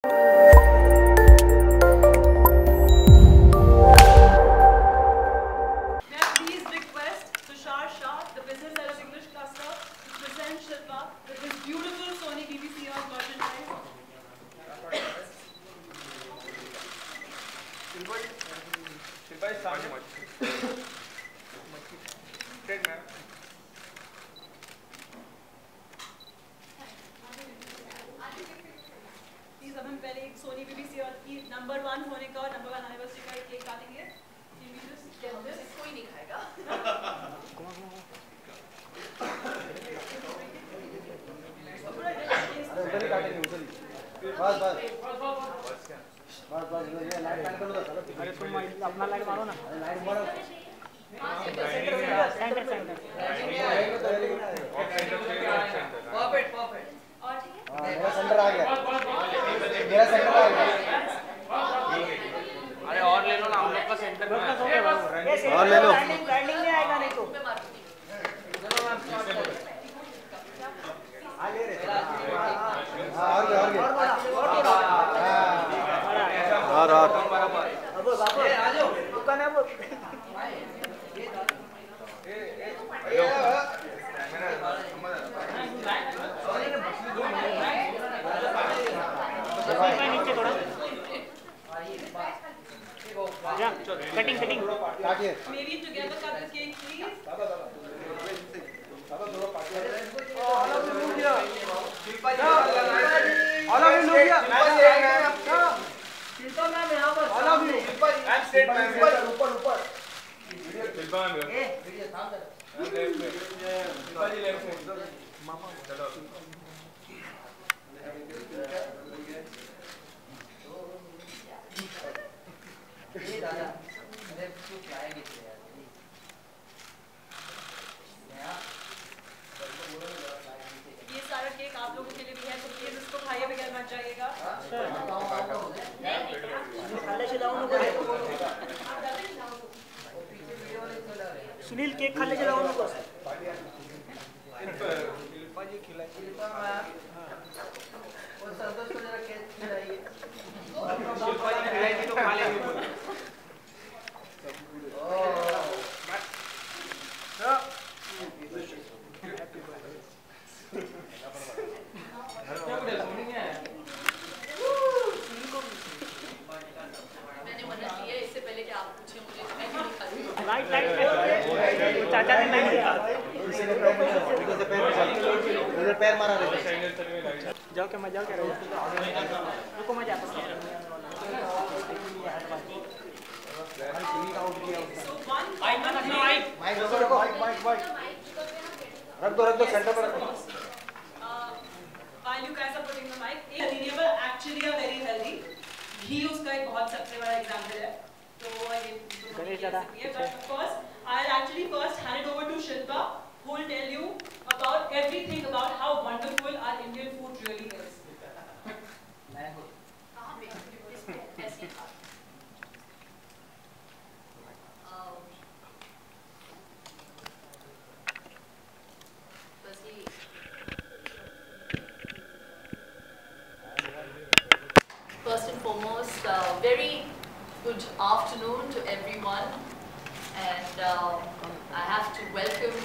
The business head of English cluster, to present Shilpa with this beautiful Sony BBC merchandise. Shilpa is sounding much. Great, ma'am. Please, अब हम पहले एक Sony BBC और की number 1 होने का और नंबर 1 एनिवर्सरी का एक केक काटेंगे. कोई नहीं खाएगा. उधर ही काटेंगे उधर ही. बस ये लाइट बंद कर दो. अरे तुम अपना लाइट मारो ना. लाइट मारो. Centre perfect. और ठीक है. मेरा सेंटर आ गया. अरे और ले लो ना, हम लोग का सेंटर में और ले लो. ब्रांडिंग नहीं आएगा नहीं तो. और दुकान है वो. नीचे थोड़ा cutting काटिए. Maybe together cut the cake, please. ये सारा केक आप लोगों के लिए भी है, तो प्लीज इसको खाइए बगैर मत जाइएगा. सुनील केक खाने के लाओ उनको. चाचा ने लाइट दिया. उधर पैर मारा रे. जाओ क्या मजा क्या रुको मजा आता है. रख दो सेंटर पर रख दो. While you guys are putting the mic, renewable actually are very healthy. घी उसका एक बहुत सबसे बड़ा एग्जांपल है. तो ये but of course I'll actually first hand it over to Shilpa, who will tell you about everything about how wonderful our Indian food really is. First and foremost, very good afternoon to everyone, and I have to welcome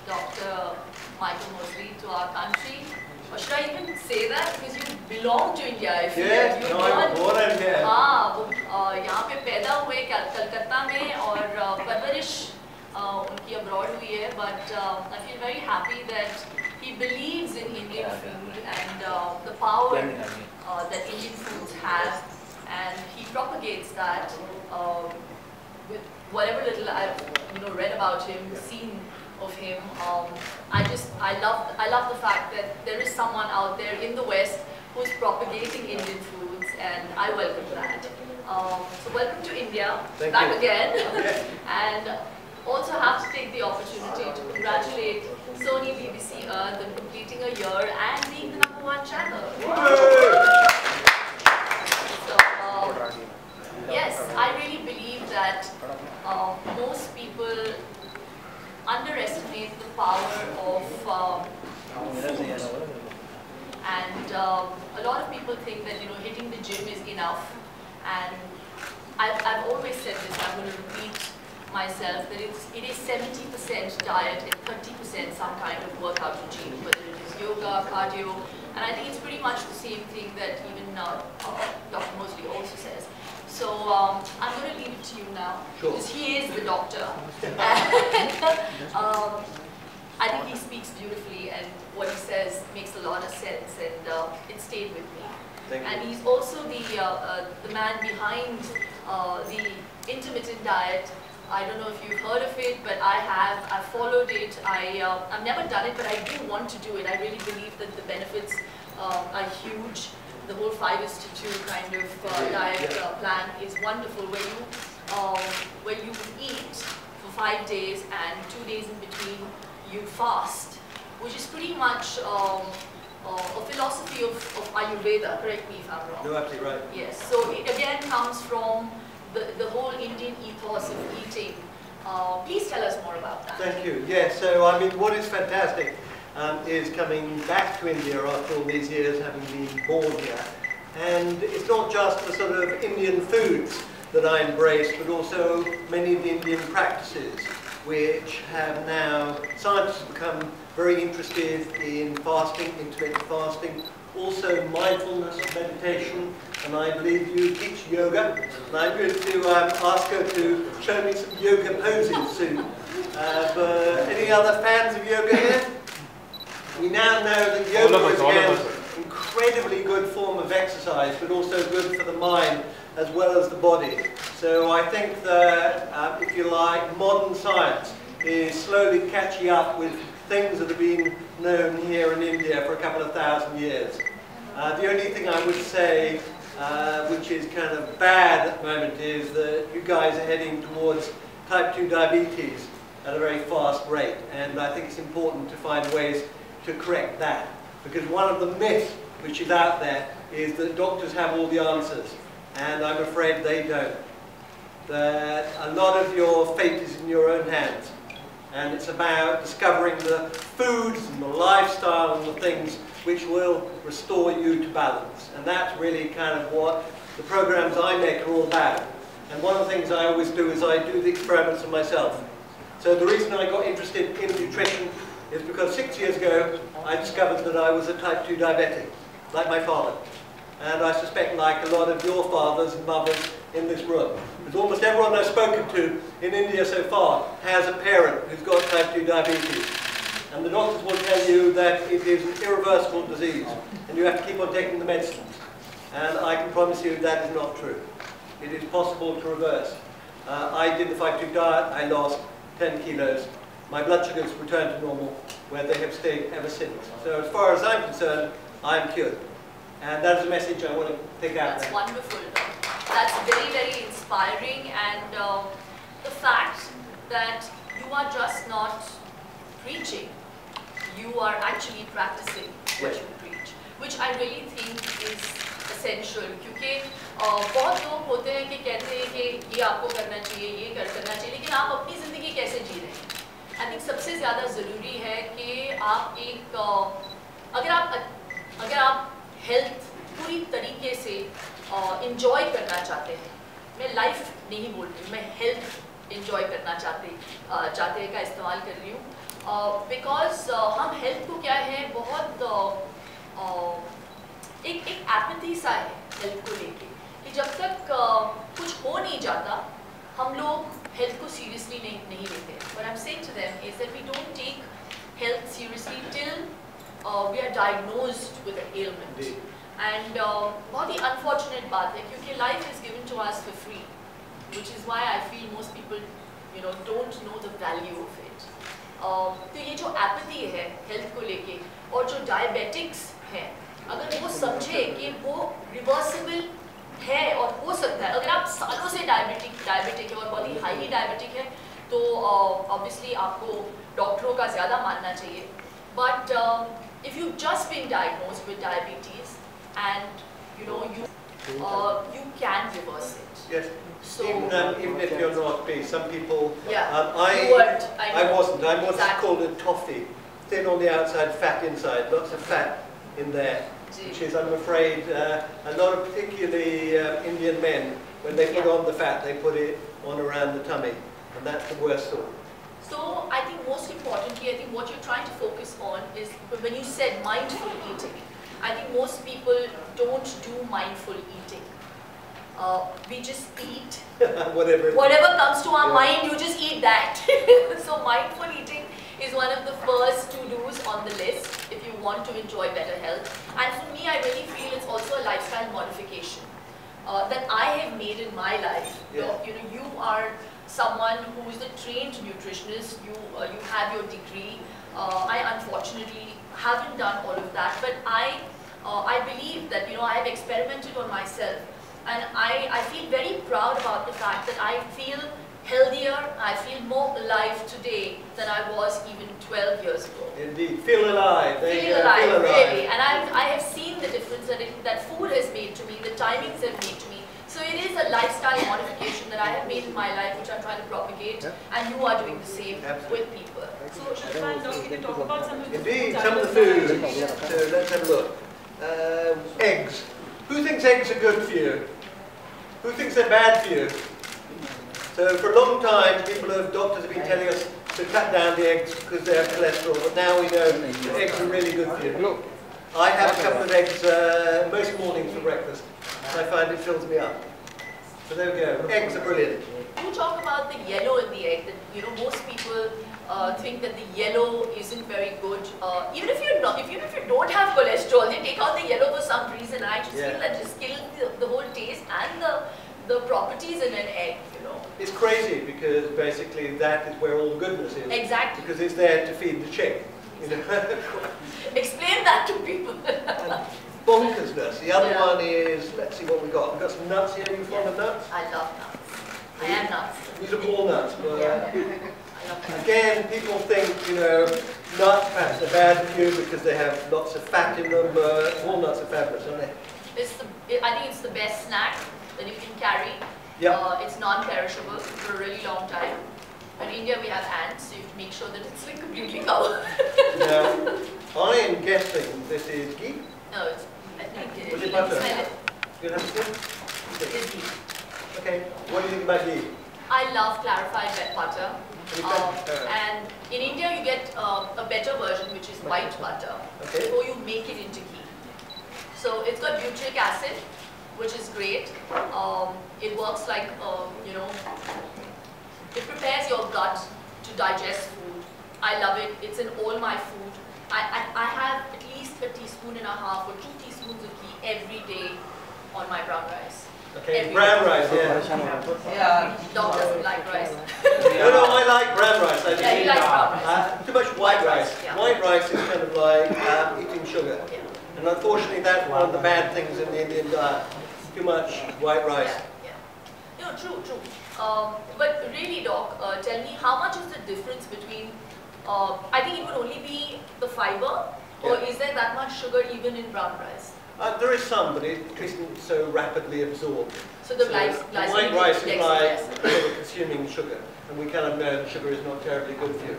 Dr. Michael Mosley to our country. Or should I even say that, because you belong to India? I feel you born here. हाँ, वो यहाँ पे पैदा हुए कलकत्ता में और परवरिश उनकी abroad हुई है. But I feel very happy that he believes in Indian food and the power that Indian foods have, and he propagates that with whatever little I've read about him, seen of him. I love the fact that there is someone out there in the West who is propagating Indian foods, and I welcome that. So welcome to India, back again, and also have to take the opportunity to congratulate Sony BBC Earth on completing a year and being the #1 channel. So, yes, I really believe that most people underestimate the power of food. And a lot of people think that hitting the gym is enough. And I've always said this, I'm going to repeat myself, that it is 70% diet and 30% some kind of workout routine, whether it is yoga, cardio, and I think it's pretty much the same thing that even Dr. Mosley also says. So I'm going to leave it to you now, because he is the doctor. And, I think he speaks beautifully, and what he says makes a lot of sense, and it stayed with me. And he's also the man behind the intermittent diet. I don't know if you've heard of it, but I've followed it. I've never done it, but I do want to do it. I really believe that the benefits are huge. The whole 5:2 kind of diet plan is wonderful, where you eat for 5 days and 2 days in between you fast, which is pretty much a philosophy of Ayurveda. Correct me if I'm wrong. You're absolutely right. Yes. So it again comes from the whole Indian ethos of eating. Please tell us more about that. Thank you. Yes, so I mean, what is fantastic is coming back to India after all these years, having been born here. And it's not just the sort of Indian foods that I embrace, but also many of the Indian practices, which have now, scientists have become very interested in fasting, intermittent fasting, also mindfulness, meditation, and I believe you teach yoga. And I'm going to ask her to show me some yoga poses soon. Any other fans of yoga here? We now know that yoga is an incredibly good form of exercise, but also good for the mind as well as the body. So I think that, if you like, modern science is slowly catching up with things that have been known here in India for a couple of thousand years. The only thing I would say, which is kind of bad at the moment, is that you guys are heading towards type 2 diabetes at a very fast rate. And I think it's important to find ways to correct that. Because one of the myths which is out there is that doctors have all the answers. And I'm afraid they don't. That a lot of your fate is in your own hands. And it's about discovering the foods and the lifestyle and the things which will restore you to balance. And that's really kind of what the programs I make are all about. And one of the things I always do is I do the experiments on myself. So the reason I got interested in nutrition is because 6 years ago I discovered that I was a type 2 diabetic, like my father. And I suspect like a lot of your fathers and mothers in this room. Because almost everyone I've spoken to in India so far has a parent who's got type 2 diabetes. And the doctors will tell you that it is an irreversible disease and you have to keep on taking the medicines. And I can promise you that is not true. It is possible to reverse. I did the 5-2 diet, I lost 10 kilos. My blood sugars returned to normal, where they have stayed ever since. So as far as I'm concerned, I'm cured. And that is a message I want to take out. That's wonderful. That's very, very inspiring. And the fact that you are just not preaching, you are actually practicing what you preach, which I really think is essential. क्योंकि बहुत लोग होते हैं कि कहते हैं कि ये आपको करना चाहिए, ये करना चाहिए, लेकिन आप अपनी ज़िंदगी कैसे जी रहे हैं? I think सबसे ज़्यादा ज़रूरी है कि आप एक अगर आप हेल्थ पूरी तरीके से इंजॉय करना चाहते हैं, मैं लाइफ नहीं बोल रही हूँ, मैं हेल्थ इंजॉय करना चाहते हैं का इस्तेमाल कर रही हूँ, बिकॉज हम हेल्थ को क्या है बहुत एक एपैथी सा है हेल्थ को लेके कि जब तक कुछ हो नहीं जाता हम लोग health को seriously नहीं लेते. What I'm saying to them is that we don't take health seriously till we are diagnosed with an ailment. And बहुत ही unfortunate बात है क्योंकि life is given to us for free, which is why I feel most people, don't know the value of it. तो ये जो apathy है health को लेके और जो diabetics हैं, अगर वो समझे कि वो reversible है और हो सकता है, अगर आप सालों से डायबिटिक है और बहुत ही हाईली डायबिटिक है तो ऑब्वियसली आपको डॉक्टरों का ज़्यादा मानना चाहिए. But if you just been diagnosed with diabetes and you can reverse it. Yes. So even if you're not obese, some people. Yeah. I wasn't. I was exactly. called a toffee, thin on the outside, fat inside. Lots of fat in there. which is, I'm afraid, a lot of particularly Indian men, when they put on the fat, they put it on around the tummy, and that's the worst sort. So I think most importantly, I think what you're trying to focus on is when you said mindful eating. I think most people don't do mindful eating. We just eat whatever comes to our mind, you just eat that. So mindful eating is one of the first to-dos on the list if you want to enjoy better health. And for me, I really feel it's also a lifestyle modification that I have made in my life. Yeah. You are someone who is a trained nutritionist, you have your degree. I unfortunately haven't done all of that, but I believe that I have experimented on myself, and I feel very proud about the fact that I feel healthier, I feel more alive today than I was even 12 years ago. Indeed, feel alive. Feel alive, really. And I have seen the difference that food has made to me, the timings have made to me. So it is a lifestyle modification that I have made in my life, which I'm trying to propagate, and you are doing the same with people. So Shilpa and Doc, can you talk about some of the Indeed, foods some of the foods. So let's have a look. Eggs. Who thinks eggs are good for you? Who thinks they're bad for you? So for a long time, doctors have been telling us to cut down the eggs because they have cholesterol, but now we know that eggs are really good for you. I have a couple of eggs most mornings for breakfast, and I find it fills me up. So there we go. Eggs are brilliant. You talk about the yellow in the egg, that most people think that the yellow isn't very good. Even if you don't have cholesterol, they take out the yellow for some reason. I just feel that just kills the whole taste and the properties in an egg. It's crazy because basically that is where all the goodness is. Exactly. Because it's there to feed the chick. Explain that to people. And bonkersness. The other one is, let's see what we got. We've got some nuts here. Are you fond of nuts? I love nuts. I am nuts. These are walnuts. But, I love nuts. again, people think, nuts perhaps are bad for you because they have lots of fat in them. Walnuts are fabulous, aren't they? I think it's the best snack that you can carry. Yeah. It's non-perishable for a really long time. In India we have ants, so you have to make sure that it's like completely covered. Now, I am guessing this is ghee. No, I think Was it you butter? smell it. You have to It is ghee. Okay, what do you think about ghee? I love clarified wet butter. And in India you get a better version, which is white butter, before you make it into ghee. So it's got butyric acid, which is great. It works like, it prepares your gut to digest food. I love it. It's in all my food. I have at least 1.5 teaspoons or 2 teaspoons of ghee every day on my brown rice. Okay, brown rice, Yeah. Doc doesn't like rice. No, I like brown rice. Yeah, he likes brown rice. Too much white rice. Yeah. White rice is kind of like eating sugar. Yeah. And unfortunately, that's one of the bad things in the Indian diet. Too much white rice. Yeah. True. But really, Doc, tell me, how much is the difference between, I think it would only be the fiber, or is there that much sugar even in brown rice? There is some, but it isn't so rapidly absorbed. So the white rice is like sort of consuming sugar, and we kind of know that sugar is not terribly good for you.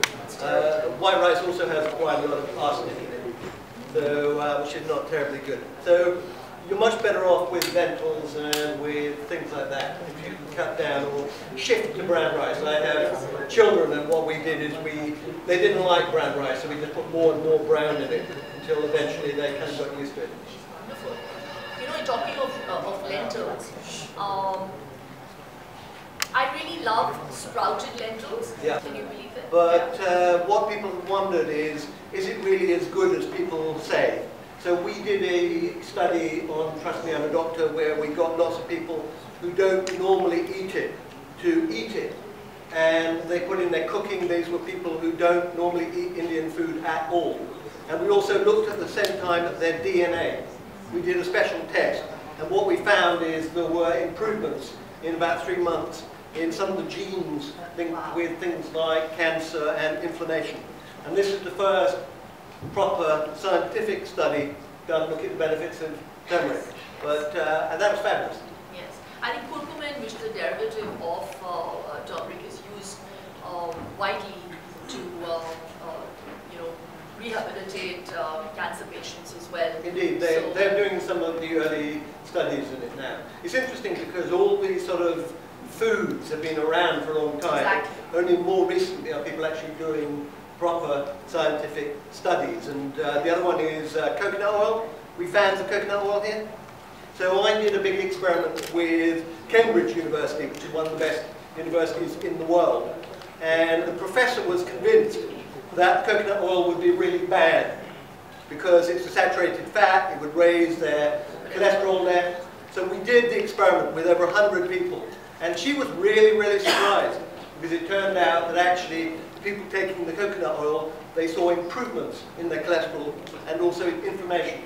White rice also has quite a lot of arsenic in it, so which is not terribly good. So you're much better off with lentils and with things like that if you can cut down or shift to brown rice. I have children, and what we did is they didn't like brown rice, so we just put more and more brown in it until eventually they kind of got used to it. Wonderful. Talking of lentils, I really love sprouted lentils. Yeah. Can you believe it? But what people wondered is it really as good as people say? So we did a study on Trust Me, I'm a Doctor, where we got lots of people who don't normally eat it to eat it. And they put in their cooking. These were people who don't normally eat Indian food at all. And we also looked at the same time at their DNA. We did a special test. And what we found is there were improvements in about 3 months in some of the genes linked with things like cancer and inflammation. And this is the first proper scientific study done looking at the benefits of turmeric. And that was fabulous. Yes. I think curcumin, which is a derivative of turmeric, is used widely to rehabilitate cancer patients as well. Indeed, they're doing some of the early studies in it now. It's interesting because all these sort of foods have been around for a long time. Exactly. Only more recently are people actually doing proper scientific studies. And the other one is coconut oil. We fans of coconut oil here? So I did a big experiment with Cambridge University, which is one of the best universities in the world. And the professor was convinced that coconut oil would be really bad because it's a saturated fat, it would raise their cholesterol level. So we did the experiment with over 100 people. And she was really, really surprised because it turned out that actually people taking the coconut oil, they saw improvements in their cholesterol and also inflammation.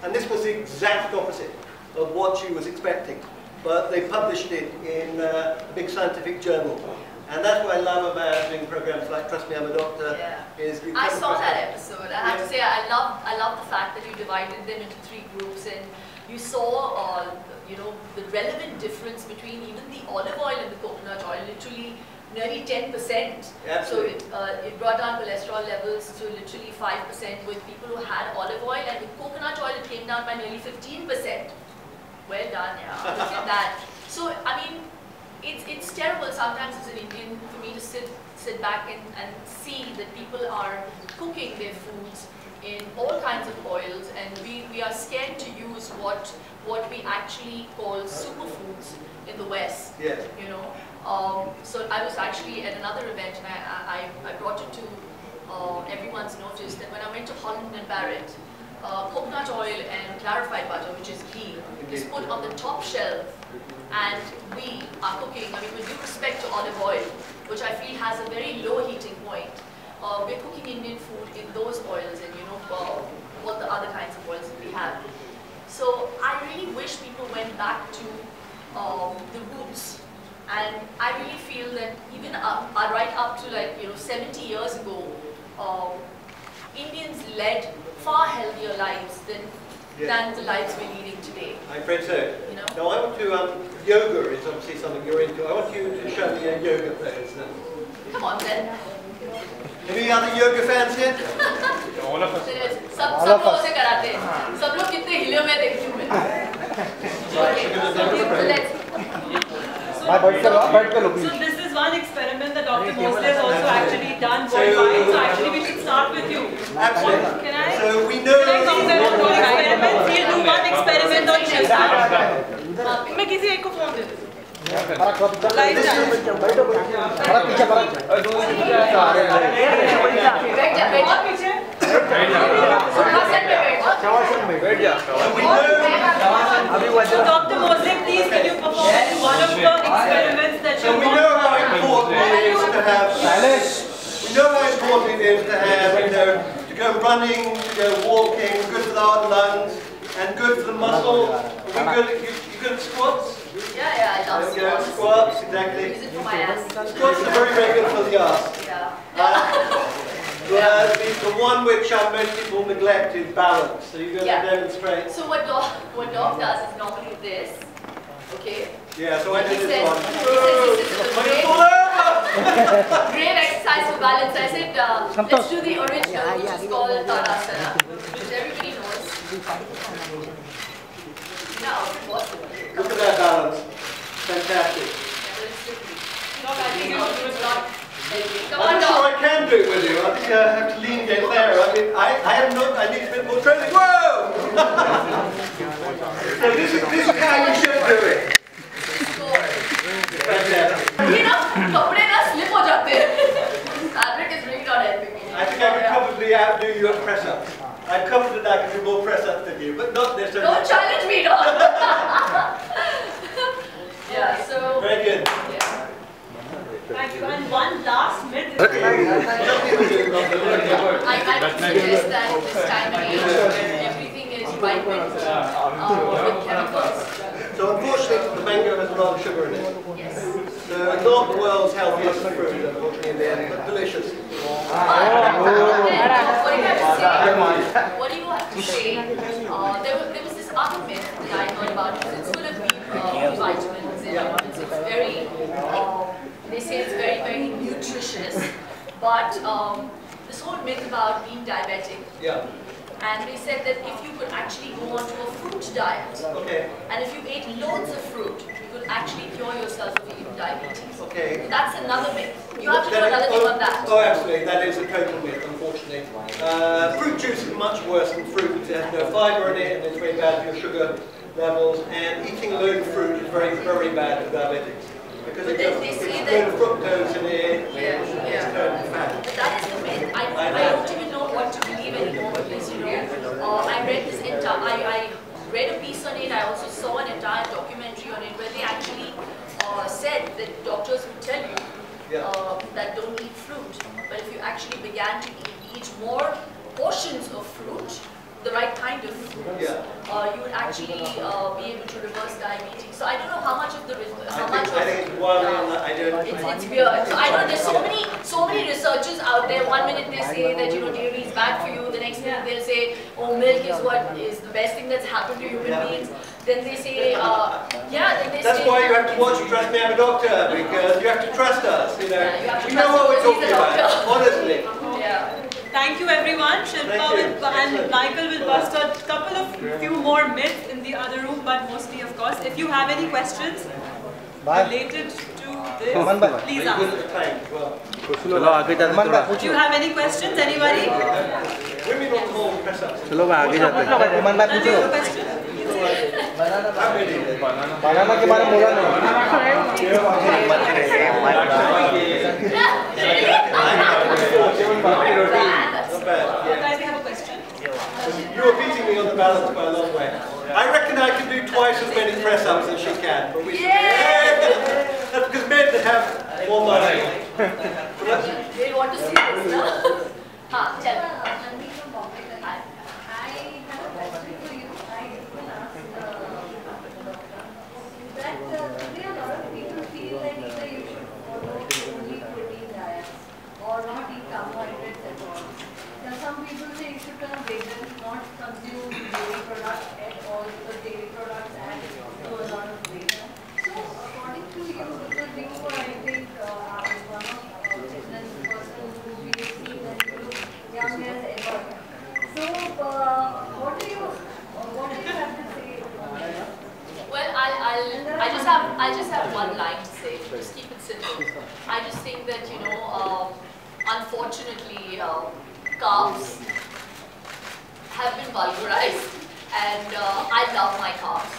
And this was the exact opposite of what she was expecting. But they published it in a big scientific journal. And that's what I love about doing programs like Trust Me, I'm a Doctor. Yeah. Is I saw that episode. I have to say, I love the fact that you divided them into 3 groups, and you saw, you know, the relevant difference between even the olive oil and the coconut oil, literally nearly 10%. Absolutely. So it brought down cholesterol levels to literally 5% with people who had olive oil, and with coconut oil it came down by nearly 15%. Well done, yeah. Look at that. So I mean, it's terrible sometimes as an Indian for me to sit back and see that people are cooking their foods in all kinds of oils, and we are scared to use what we actually call superfoods in the West. Yes. You know. So I was actually at another event, and I brought it to everyone's notice that when I went to Holland and Barrett, coconut oil and clarified butter, which is ghee, is put on the top shelf, and we are cooking, I mean, with due respect to olive oil, which I feel has a very low heating point, we're cooking Indian food in those oils, and you know, what the other kinds of oils that we have. So I really wish people went back to the roots. And I really feel that even right up to, like, you know, 70 years ago, Indians led far healthier lives than the lives we're leading today. I'm afraid so. You know? Now I want to, yoga is obviously something you're into. I want you to show me a yoga pose then. Come on then. Any other yoga fans here? All of us. सब लोग से कराते हैं. सब लोग कितने हिले हुए देखती हूँ मैं. Okay, so let's. So this is one experiment that Dr. Mosley has also actually done worldwide. So actually we should start with you. Absolutely. Can I? So we know. Can I compare two experiments? We'll do one experiment on Shilpa. मैं किसी एक को phone दे दूँ. Live So Dr. Mosley, please can you perform one of the experiments that you So we know how important it is to have balance. We know how important it is to have, you know, to go running, to go walking, good for the heart and lungs, and good for the muscle. You good at squats? Yeah, I love There we go, squats. squats, exactly. Use it for my ass. Squats are very, very good for the ass. Yeah. The one which most people neglect is balance. So you're going to demonstrate. So what dog does is normally this. Okay. Yeah, so I He did says, this one. this is a great exercise for balance. I said, let's do the original, which is called Tadasana, which everybody knows. Now, what's the Look at that balance. Fantastic. Come I'm on, not sure dog. I can do it with you. I think I have to lean against there. I mean, I need a bit more training. Whoa! So this is how you should do it. Fantastic. You know, कपड़े ना slip हो जाते हैं. Fabric is really not helping me. I think I could probably outdo you at press-ups. I'm confident I can do more press-ups than you, but not necessarily. Don't challenge me, dog. Yeah, so. Very good. Yeah. Thank you. And one last myth. I would suggest that this time and age, everything is ripened with chemicals. So unfortunately, the mango has a lot of sugar in it. Yes. So not the world's healthiest fruit, unfortunately, in the end, but delicious. What do you have to say? There was this other myth that I heard about, because it's full of B vitamins and vitamins. It's very, they say it's very, very nutritious. But the this whole myth about being diabetic. Yeah. And they said that if you could actually go onto a fruit diet, Okay. and if you ate loads of fruit, you could actually cure yourself of even diabetes. Okay. So that's another myth. You have to do another thing on that. Oh, absolutely. That is a total myth, unfortunately. Fruit juice is much worse than fruit. It has no fibre in it, and it's very bad for your sugar levels. And eating a load of fruit is very, very bad for diabetics. Because But it's they say a load of fructose in it. Yeah. It's turned fat. But that is the myth. I don't even know what to believe anymore because, you know, I read this I read a piece on it. I also saw an entire documentary on it where they actually said that doctors would tell you that don't eat fruit. But if you actually began to eat more portions of fruit, the right kind of fruit, you would actually be able to reverse diabetes. So I don't know how much of the I think it's one. I don't. it's weird. So I know there's so many researchers out there. One minute they say that, you know, dairy is bad for you. The next minute they'll say, oh, milk is what is the best thing that's happened to human beings. Then they say, then they That's say, why you have to watch Trust Me, I'm a Doctor, because you have to trust us. You know, you have to we know trust what we're us, he's talking a about. doctor. Honestly. Yeah. Thank you everyone. Shilpa and Michael will bust a couple of few more myths in the other room, but mostly of course. If you have any questions related to this, please ask. Do you have any questions? Anybody? Women on call press ups. चलो भाई आगे जाते हैं None of you have a question? बनाना के बारे में बोला Not bad. Guys, we have a question. You are beating me on the balance by a long way. I reckon I can do twice as many press ups as she can. But we that's because men have more money. They want to see this, no? Tell me. Or not eat carbohydrates at all. Now some people say you should turn vegan, not consume dairy products at all, because dairy products add to a lot of weight. So according to you, because you were, I think, one of fitness person who we have seen that you look young as ever. So what do you have to say on that? Well, I just have one line to say. Just keep it simple. I just think that, you know, unfortunately, carbs have been vulgarized, and I love my carbs.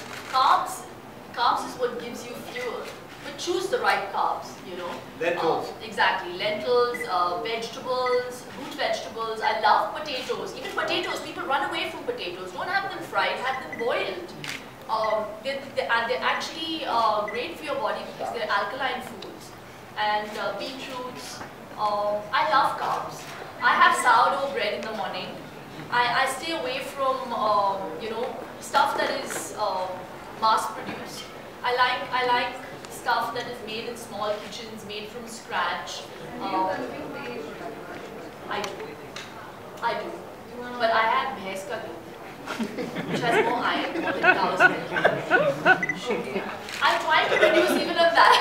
Carbs is what gives you fuel. But choose the right carbs, you know. Lentils. Exactly, lentils, vegetables, root vegetables. I love potatoes. Even potatoes, people run away from potatoes. Don't have them fried, have them boiled. They're actually great for your body because they're alkaline foods. And beetroots. I love carbs. I have sourdough bread in the morning. I stay away from you know, stuff that is mass produced. I like stuff that is made in small kitchens, made from scratch. I do. But I have bhais ka doodh, which has more iron, more than cow's milk. I'm trying to reduce even of that.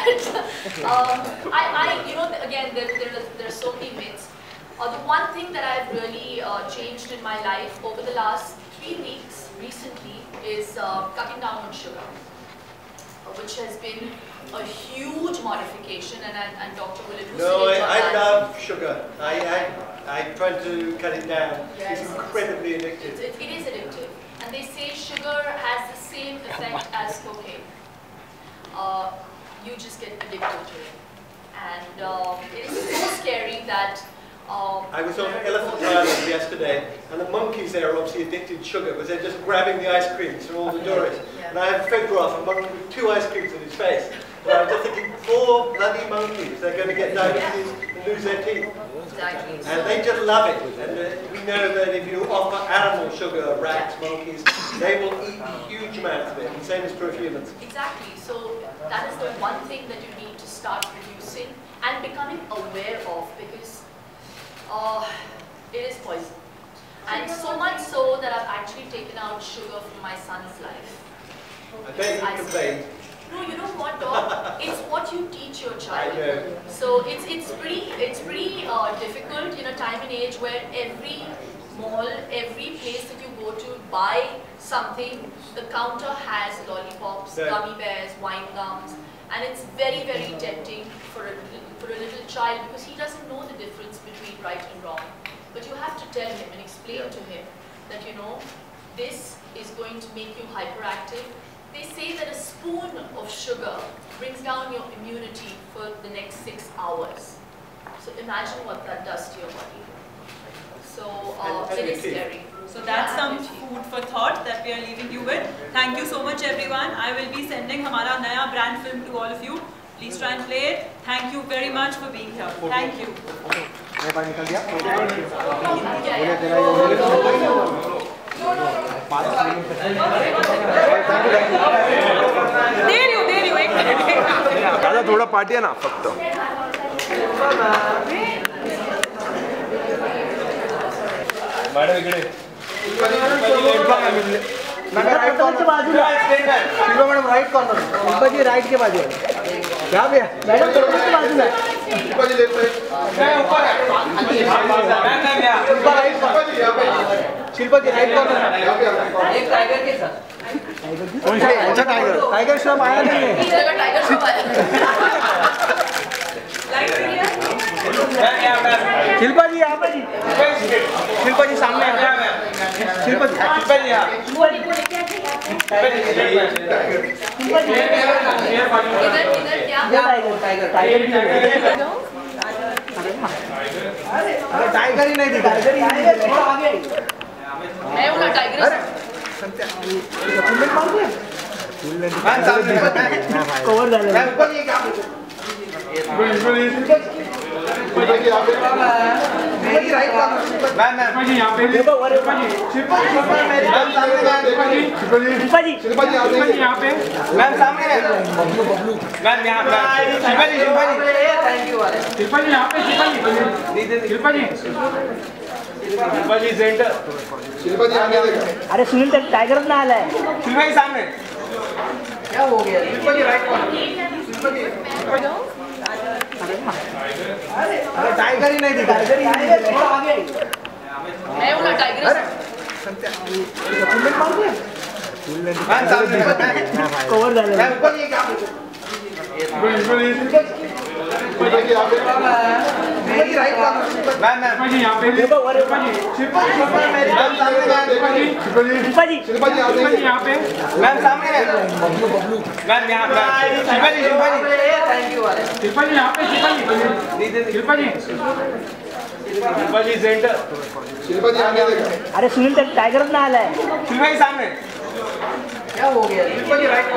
You know, again, there are so many myths. The one thing that I've really changed in my life over the last 3 weeks recently is cutting down on sugar, which has been a huge modification, and Dr. will elucidate No, on I that. love sugar. I tried to cut it down. Yes. It's incredibly addictive. It is addictive. And they say sugar has the same effect as cocaine. You just get addicted to it. And it is so scary that I was on Elephant Island yesterday, and the monkeys there are obviously addicted to sugar because they're just grabbing the ice creams from all the tourists. Yeah. And I have a photograph of a monkey with 2 ice creams in his face. And I was just thinking, poor bloody monkeys, they're going to get diabetes and lose their teeth. exactly. And they just love it. And we know that if you offer animal sugar, rats, monkeys, they will eat huge amounts of it. And the same is true of humans. Exactly. So that is the one thing that you need to start reducing and becoming aware of, because it is poison. And so much so that I've actually taken out sugar from my son's life. I bet you complained. No, you know what, Doc? It's what you teach your child. So it's pretty difficult in a time and age where every mall, every place that you go to buy something, the counter has lollipops, gummy bears, wine gums, and it's very, very tempting for a little child because he doesn't know the difference between right and wrong. But you have to tell him and explain to him that, you know, this is going to make you hyperactive. They say that a spoon of sugar brings down your immunity for the next 6 hours. So imagine what that does to your body. So it is scary. So that's some food for thought that we are leaving you with. Thank you so much everyone. I will be sending हमारा नया brand film to all of you. Please try and play it. Thank you very much for being here. Thank you. दे रही हूँ एक minute दादा थोड़ा party है ना फक्त मॅडम इकडे राइट कॉर्नर के बाजू Shilpa madam right corner Shilpa ji right के बाजू क्या भैया मैडम के बाजू में शिल्पा जी लेफ्ट साइड मैं ऊपर है Shilpa right Shilpa ji right corner एक टाइगर के साथ कौन सा टाइगर टाइगर श्रम आया नहीं है टाइगर श्रॉफ आया शिल्पा जी यहाँ पे जी शिल्पा जी सामने शिल्पा जी यहाँ टाइगर ही नहीं दिखा मैं बोला टाइगर कवर अरे सुनील तक टाइगर ना आला है शिल्पा जी सामने क्या हो गया शिल्पा जी राइट अरे टाइगर ही नहीं दिखा टाइगर आगे मैं बोला टाइगर कवर झालं अरे सुनील तक टाइगर ना आला है शिल्पा जी सामने क्या हो गया शिल्पा जी राइट